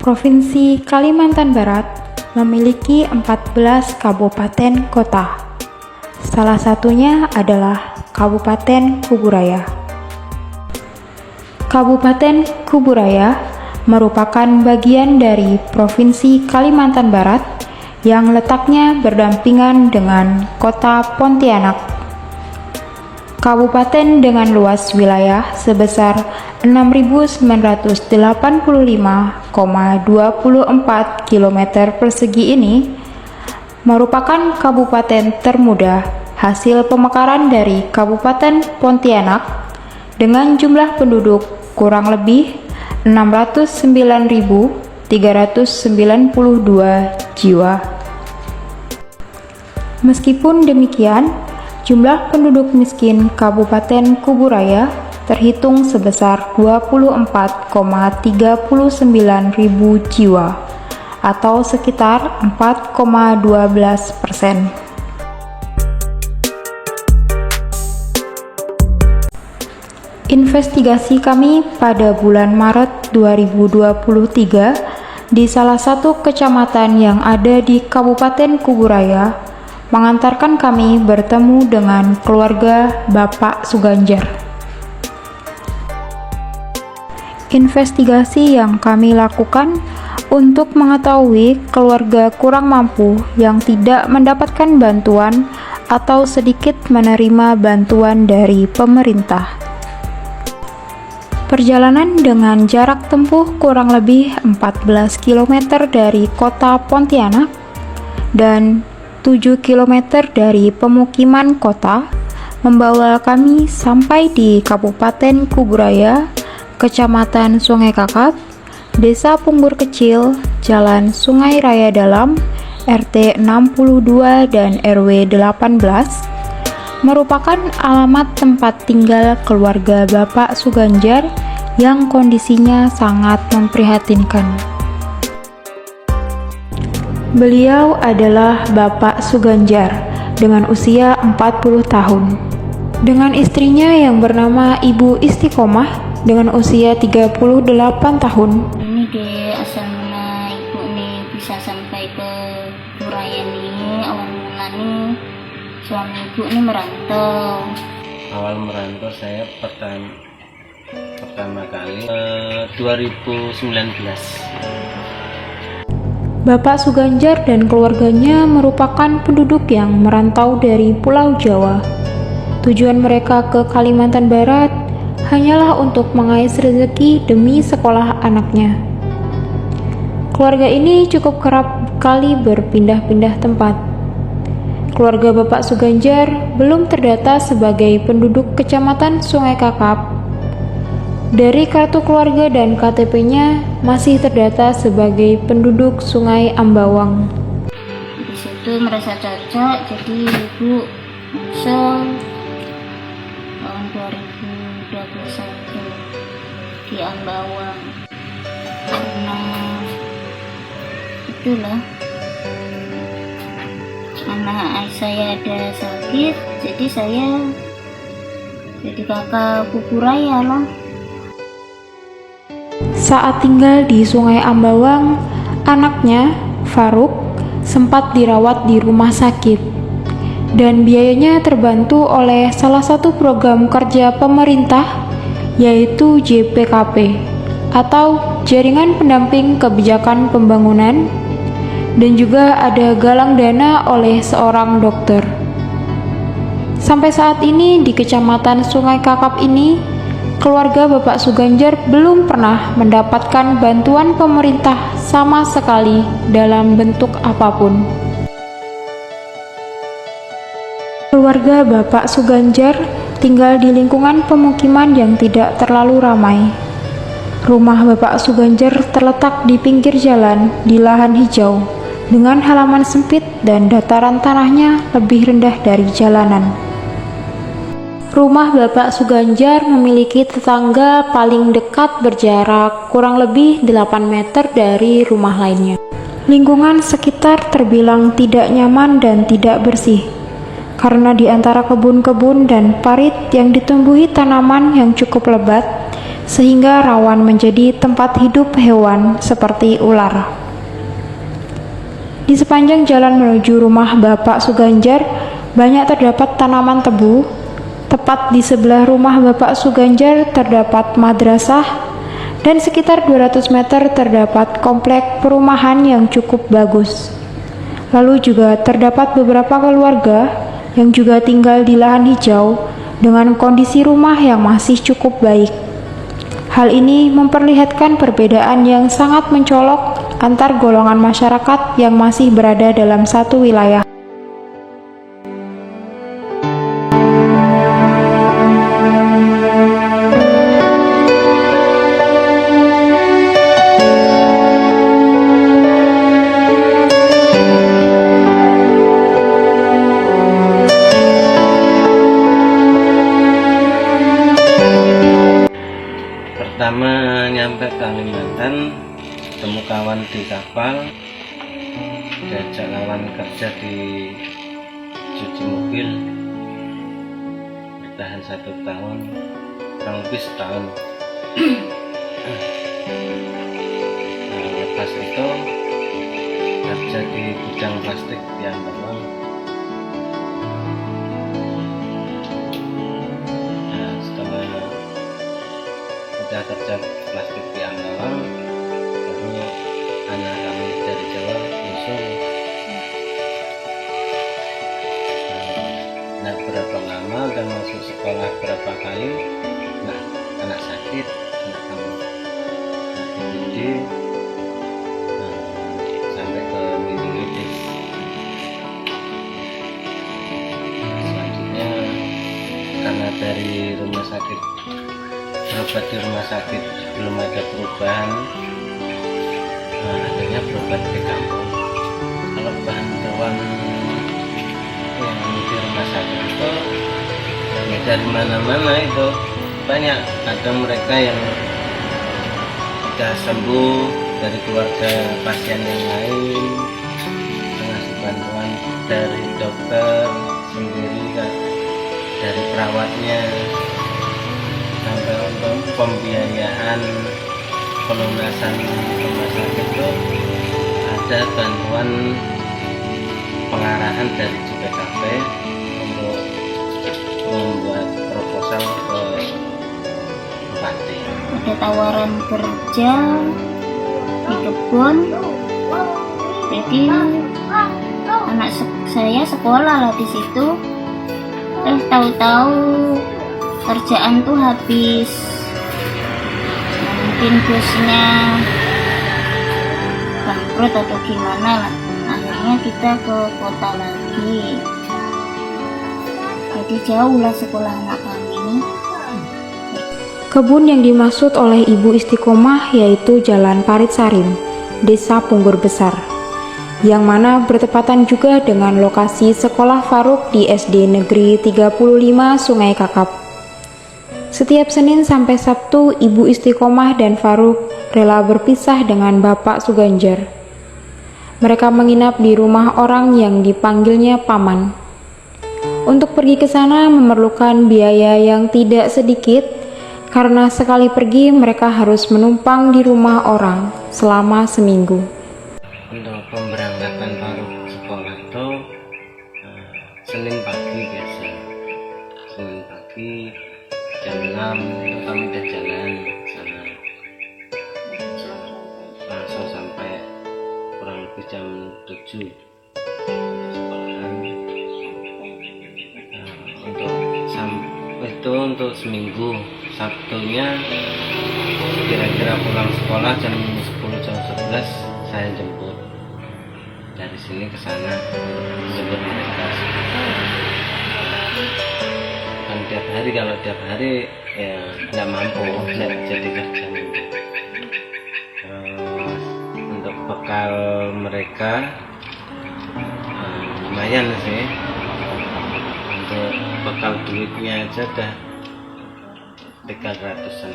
Provinsi Kalimantan Barat memiliki 14 kabupaten kota. Salah satunya adalah Kabupaten Kuburaya. Kabupaten Kuburaya merupakan bagian dari Provinsi Kalimantan Barat yang letaknya berdampingan dengan Kota Pontianak. Kabupaten dengan luas wilayah sebesar 6.985,24 km persegi ini merupakan kabupaten termuda hasil pemekaran dari Kabupaten Pontianak dengan jumlah penduduk kurang lebih 609.392 jiwa. Meskipun demikian, jumlah penduduk miskin Kabupaten Kuburaya terhitung sebesar 24,39 ribu jiwa atau sekitar 4,12%. Investigasi kami pada bulan Maret 2023 di salah satu kecamatan yang ada di Kabupaten Kuburaya mengantarkan kami bertemu dengan keluarga Bapak Suganjar. Investigasi yang kami lakukan untuk mengetahui keluarga kurang mampu yang tidak mendapatkan bantuan atau sedikit menerima bantuan dari pemerintah. Perjalanan dengan jarak tempuh kurang lebih 14 km dari kota Pontianak dan 7 km dari pemukiman kota membawa kami sampai di Kabupaten Kuburaya, Kecamatan Sungai Kakap, Desa Punggur Kecil, Jalan Sungai Raya Dalam, RT 62 dan RW 18, merupakan alamat tempat tinggal keluarga Bapak Suganjar yang kondisinya sangat memprihatinkan. Beliau adalah Bapak Suganjar dengan usia 40 tahun, dengan istrinya yang bernama Ibu Istiqomah dengan usia 38 tahun. Ini di asal mula ibu nih bisa sampai ke Buraya nih, awal mula nih suami ibu ini merantau. Awal merantau saya pertama kali 2019. Bapak Suganjar dan keluarganya merupakan penduduk yang merantau dari Pulau Jawa. Tujuan mereka ke Kalimantan Barat hanyalah untuk mengais rezeki demi sekolah anaknya. Keluarga ini cukup kerap kali berpindah-pindah tempat. Keluarga Bapak Suganjar belum terdata sebagai penduduk Kecamatan Sungai Kakap. Dari kartu keluarga dan KTP-nya masih terdata sebagai penduduk Sungai Ambawang. Di situ merasa cocok, jadi ibu nyusul tahun 2021 di Ambawang. Karena itulah anak saya ada sakit, jadi saya jadi kakak Kuburaya lah. Saat tinggal di Sungai Ambawang, anaknya, Faruk, sempat dirawat di rumah sakit dan biayanya terbantu oleh salah satu program kerja pemerintah, yaitu JPKP atau Jaringan Pendamping Kebijakan Pembangunan, dan juga ada galang dana oleh seorang dokter. Sampai saat ini di Kecamatan Sungai Kakap ini, keluarga Bapak Suganjar belum pernah mendapatkan bantuan pemerintah sama sekali dalam bentuk apapun. Keluarga Bapak Suganjar tinggal di lingkungan pemukiman yang tidak terlalu ramai. Rumah Bapak Suganjar terletak di pinggir jalan di lahan hijau, dengan halaman sempit dan dataran tanahnya lebih rendah dari jalanan. Rumah Bapak Suganjar memiliki tetangga paling dekat berjarak kurang lebih 8 meter dari rumah lainnya. Lingkungan sekitar terbilang tidak nyaman dan tidak bersih, karena di antara kebun-kebun dan parit yang ditumbuhi tanaman yang cukup lebat, sehingga rawan menjadi tempat hidup hewan seperti ular. Di sepanjang jalan menuju rumah Bapak Suganjar, banyak terdapat tanaman tebu. Tepat di sebelah rumah Bapak Suganjar terdapat madrasah, dan sekitar 200 meter terdapat komplek perumahan yang cukup bagus. Lalu juga terdapat beberapa keluarga yang juga tinggal di lahan hijau dengan kondisi rumah yang masih cukup baik. Hal ini memperlihatkan perbedaan yang sangat mencolok antar golongan masyarakat yang masih berada dalam satu wilayah. Pertama nyampe Kalimantan, ketemu kawan di kapal, diajak kawan kerja di cuci mobil, bertahan 1 tahun, kurang lebih setahun. Nah, lepas itu kerja di gudang plastik di Ambawang. Nah, setelah udah kerja plastik di Ambawang, lalu anak kami dari Jawa nyusul. Nah, berapa lama udah masuk sekolah berapa kali, nah anak sakit, anak kami jadi sampai ke Minggit. Selanjutnya karena dari rumah sakit, berobat di rumah sakit belum ada perubahan, akhirnya berobat di kampung. Kalau bantuan yang di rumah sakit itu ya dari mana-mana itu banyak. Ada mereka yang sudah sembuh dari keluarga pasien yang lain, mengasih bantuan dari dokter sendiri, dari perawatnya, sampai untuk pembiayaan pelunasan rumah sakit itu ada bantuan pengarahan dari JPKP untuk membuat proposal ke bupati. Ada tawaran kerja di kebun, jadi anak saya sekolah lah di situ. Tahu-tahu kerjaan tuh habis, mungkin bosnya bangkrut atau gimana lah. Akhirnya kita ke kota lagi, jadi jauh lah sekolah anak kami. Kebun yang dimaksud oleh Ibu Istiqomah yaitu Jalan Parit Sarim, Desa Punggur Besar, yang mana bertepatan juga dengan lokasi sekolah Faruk di SD Negeri 35 Sungai Kakap. Setiap Senin sampai Sabtu, Ibu Istiqomah dan Faruk rela berpisah dengan Bapak Suganjar. Mereka menginap di rumah orang yang dipanggilnya paman. Untuk pergi ke sana memerlukan biaya yang tidak sedikit, karena sekali pergi mereka harus menumpang di rumah orang selama seminggu. Untuk pemberangkatan Faruk sekolah itu Senin pagi biasa. Senin pagi jam 6 itu kami udah jalan sana, langsung sampai kurang lebih jam 7 sekolahan. Untuk seminggu, Sabtunya kira-kira pulang sekolah jam 10 jam 11 saya jemput dari sini ke sana, jemput mereka. Kan tiap hari, kalau tiap hari ya nggak mampu, nggak jadi kerja. Untuk bekal mereka lumayan sih. Untuk bekal duitnya aja udah 300-an.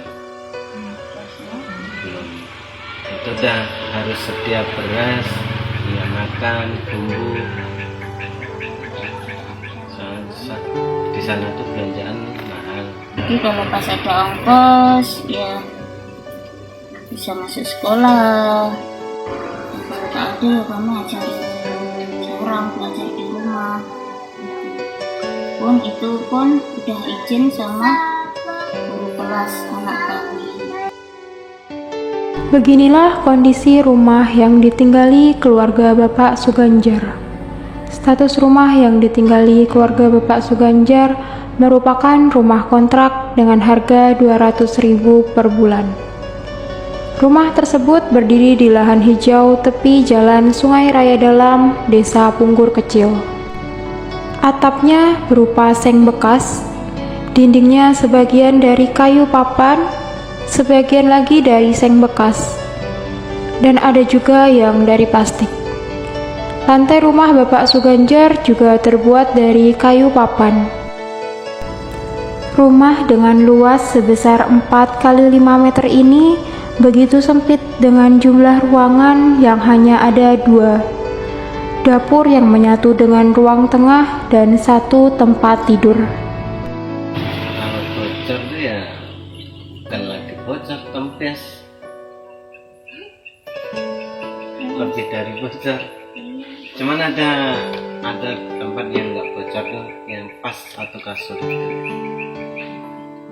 Belum. Itu udah harus sedia beras, ya makan, bumbu. Di sana tuh belanjaan mahal. Jadi kalau pas ada ongkos ya bisa masuk sekolah. Kalau tak ada ya kami cari seorang belajar di rumah. Itu pun udah izin sama guru kelas anak kami. Beginilah kondisi rumah yang ditinggali keluarga Bapak Suganjar. Status rumah yang ditinggali keluarga Bapak Suganjar merupakan rumah kontrak dengan harga 200.000 per bulan. Rumah tersebut berdiri di lahan hijau tepi jalan Sungai Raya Dalam, Desa Punggur Kecil. Atapnya berupa seng bekas, dindingnya sebagian dari kayu papan, sebagian lagi dari seng bekas, dan ada juga yang dari plastik. Lantai rumah Bapak Suganjar juga terbuat dari kayu papan. Rumah dengan luas sebesar 4 kali 5 meter ini begitu sempit dengan jumlah ruangan yang hanya ada 2. Dapur yang menyatu dengan ruang tengah dan 1 tempat tidur. Kalau bocor tuh ya bukan lagi bocor, kempes. Lebih dari bocor. Cuman ada tempat yang nggak bocor tuh, yang pas satu kasur itu.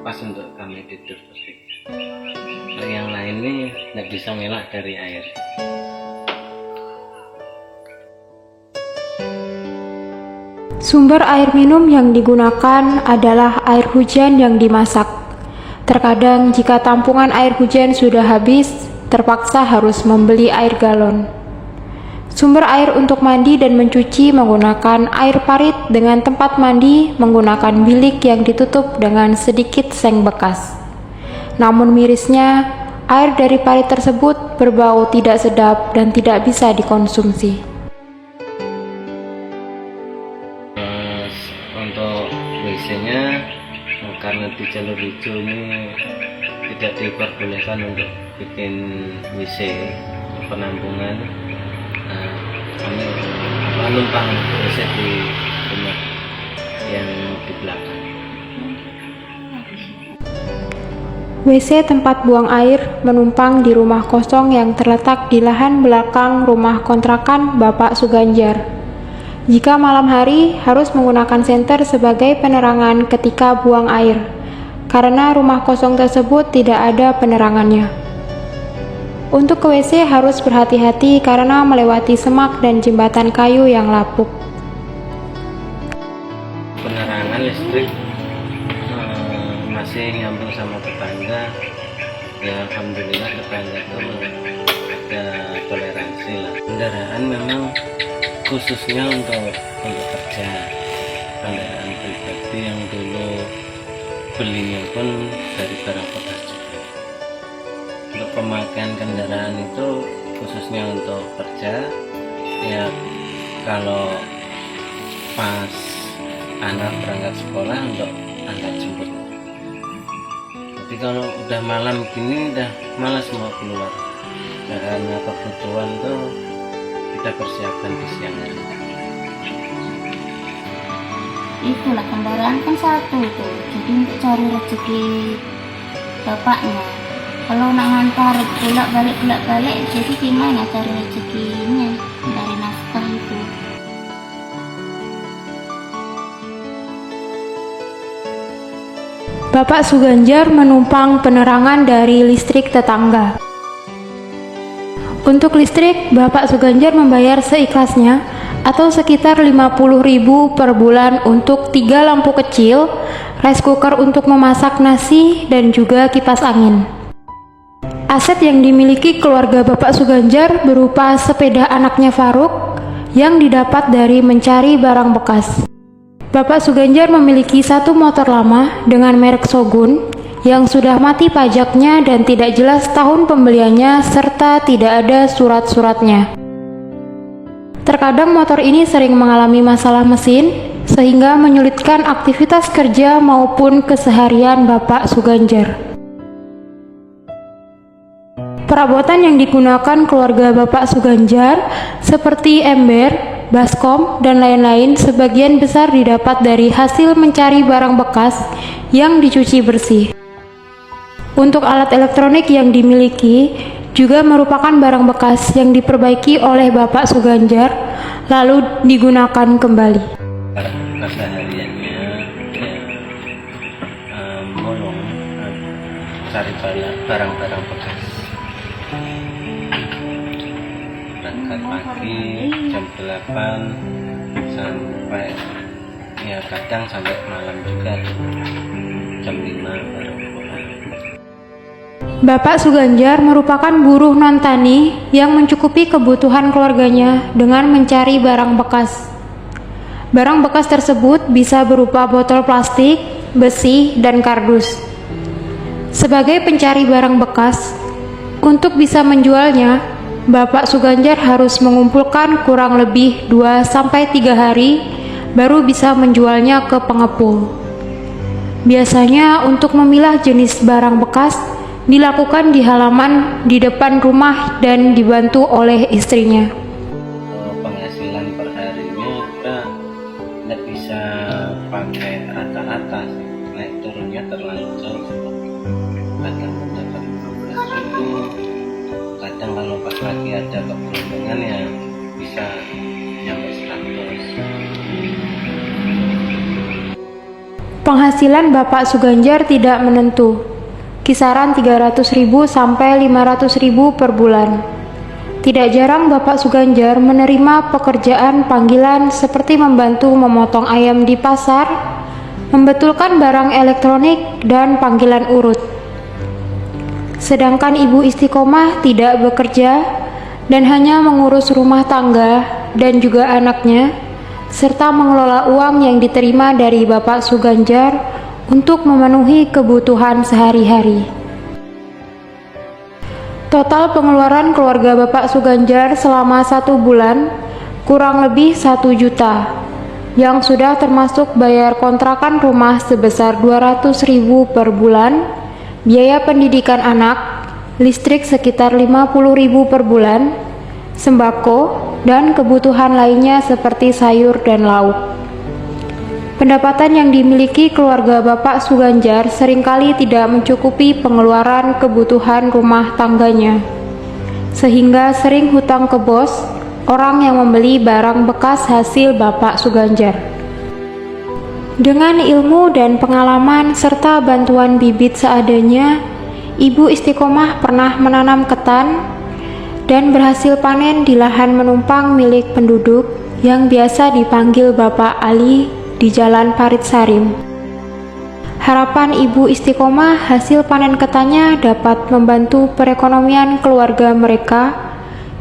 Pas untuk kami tidur. Kalau yang lain nih nggak bisa ngelak dari air. Sumber air minum yang digunakan adalah air hujan yang dimasak. Terkadang jika tampungan air hujan sudah habis, terpaksa harus membeli air galon. Sumber air untuk mandi dan mencuci menggunakan air parit dengan tempat mandi menggunakan bilik yang ditutup dengan sedikit seng bekas. Namun mirisnya, air dari parit tersebut berbau tidak sedap dan tidak bisa dikonsumsi. Untuk WC-nya karena di jalur hijau ini tidak diperbolehkan untuk bikin WC penampungan, kami numpang WC di rumah yang di belakang. WC tempat buang air menumpang di rumah kosong yang terletak di lahan belakang rumah kontrakan Bapak Suganjar. Jika malam hari harus menggunakan senter sebagai penerangan ketika buang air, karena rumah kosong tersebut tidak ada penerangannya. Untuk ke WC harus berhati-hati karena melewati semak dan jembatan kayu yang lapuk. Penerangan listrik masih nyambung sama tetangga. Ya alhamdulillah tetangga itu ada toleransi lah. Kendaraan memang khususnya untuk kerja, kendaraan pribadi yang dulu belinya pun dari barang bekas juga. Untuk pemakaian kendaraan itu khususnya untuk kerja, ya kalau pas anak berangkat sekolah untuk antar jemput. Tapi kalau udah malam gini udah malas mau keluar, karena kebutuhan tuh kita persiapkan di siang hari. Itulah kendaraan kan satu tuh, jadi untuk cari rezeki bapaknya. Kalau nak ngantar bolak balik, jadi gimana cari rezekinya dari nafkah itu? Bapak Suganjar menumpang penerangan dari listrik tetangga. Untuk listrik, Bapak Suganjar membayar seikhlasnya atau sekitar 50.000 per bulan untuk 3 lampu kecil, rice cooker untuk memasak nasi, dan juga kipas angin. Aset yang dimiliki keluarga Bapak Suganjar berupa sepeda anaknya Faruk yang didapat dari mencari barang bekas. Bapak Suganjar memiliki 1 motor lama dengan merek Shogun yang sudah mati pajaknya dan tidak jelas tahun pembeliannya serta tidak ada surat-suratnya. Terkadang motor ini sering mengalami masalah mesin sehingga menyulitkan aktivitas kerja maupun keseharian Bapak Suganjar. Perabotan yang digunakan keluarga Bapak Suganjar seperti ember, baskom, dan lain-lain sebagian besar didapat dari hasil mencari barang bekas yang dicuci bersih. Untuk alat elektronik yang dimiliki juga merupakan barang bekas yang diperbaiki oleh Bapak Suganjar lalu digunakan kembali. Kesehariannya mulung cari barang-barang bekas. Berangkat pagi jam 8 sampai ya kadang sampai malam juga jam 5 baru pulang. Bapak Suganjar merupakan buruh non-tani yang mencukupi kebutuhan keluarganya dengan mencari barang bekas. Barang bekas tersebut bisa berupa botol plastik, besi, dan kardus. Sebagai pencari barang bekas, untuk bisa menjualnya, Bapak Suganjar harus mengumpulkan kurang lebih 2-3 hari baru bisa menjualnya ke pengepul. Biasanya untuk memilah jenis barang bekas dilakukan di halaman di depan rumah dan dibantu oleh istrinya. Penghasilan per harinya kita nggak bisa pakai rata-rata, naik turunnya terlalu jauh. Kadang mendapat 15.000, kadang kalau pas lagi ada keberuntungan ya bisa sampai 100. Penghasilan Bapak Suganjar tidak menentu, kisaran 300.000 sampai 500.000 per bulan. Tidak jarang Bapak Suganjar menerima pekerjaan panggilan seperti membantu memotong ayam di pasar, membetulkan barang elektronik, dan panggilan urut. Sedangkan Ibu Istiqomah tidak bekerja dan hanya mengurus rumah tangga dan juga anaknya, serta mengelola uang yang diterima dari Bapak Suganjar untuk memenuhi kebutuhan sehari-hari. Total pengeluaran keluarga Bapak Suganjar selama 1 bulan kurang lebih 1 juta, yang sudah termasuk bayar kontrakan rumah sebesar 200.000 per bulan, biaya pendidikan anak, listrik sekitar 50.000 per bulan, sembako, dan kebutuhan lainnya seperti sayur dan lauk. Pendapatan yang dimiliki keluarga Bapak Suganjar seringkali tidak mencukupi pengeluaran kebutuhan rumah tangganya, sehingga sering hutang ke bos, orang yang membeli barang bekas hasil Bapak Suganjar. Dengan ilmu dan pengalaman serta bantuan bibit seadanya, Ibu Istiqomah pernah menanam ketan dan berhasil panen di lahan menumpang milik penduduk yang biasa dipanggil Bapak Ali di Jalan Parit Sarim. Harapan Ibu Istiqomah hasil panen ketannya dapat membantu perekonomian keluarga mereka,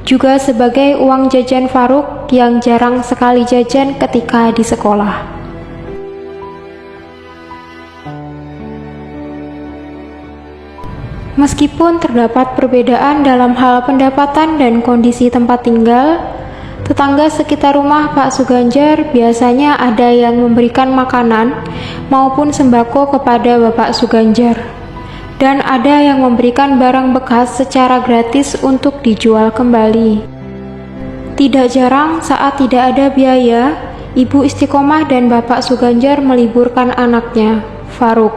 juga sebagai uang jajan Faruk yang jarang sekali jajan ketika di sekolah. Meskipun terdapat perbedaan dalam hal pendapatan dan kondisi tempat tinggal, tetangga sekitar rumah Pak Suganjar biasanya ada yang memberikan makanan maupun sembako kepada Bapak Suganjar, dan ada yang memberikan barang bekas secara gratis untuk dijual kembali. Tidak jarang saat tidak ada biaya, Ibu Istiqomah dan Bapak Suganjar meliburkan anaknya, Faruk,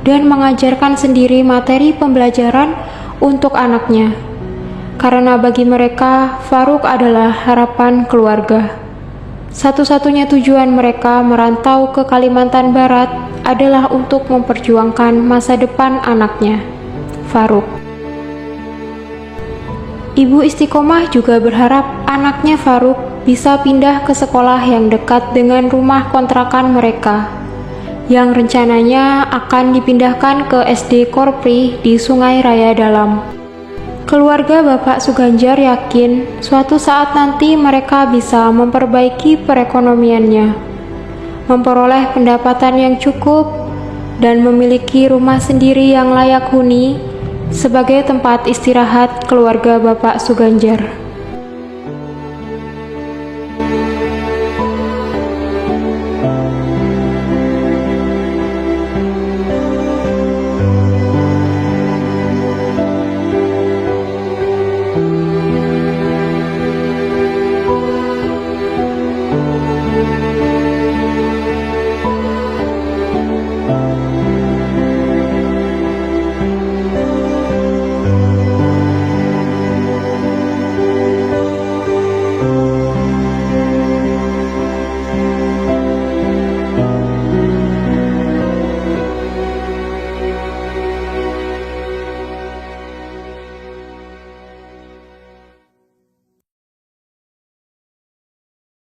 dan mengajarkan sendiri materi pembelajaran untuk anaknya. Karena bagi mereka, Faruk adalah harapan keluarga. Satu-satunya tujuan mereka merantau ke Kalimantan Barat adalah untuk memperjuangkan masa depan anaknya, Faruk. Ibu Istiqomah juga berharap anaknya Faruk bisa pindah ke sekolah yang dekat dengan rumah kontrakan mereka, yang rencananya akan dipindahkan ke SD Korpri di Sungai Raya Dalam. Keluarga Bapak Suganjar yakin suatu saat nanti mereka bisa memperbaiki perekonomiannya, memperoleh pendapatan yang cukup, dan memiliki rumah sendiri yang layak huni sebagai tempat istirahat keluarga Bapak Suganjar. Assalamualaikum.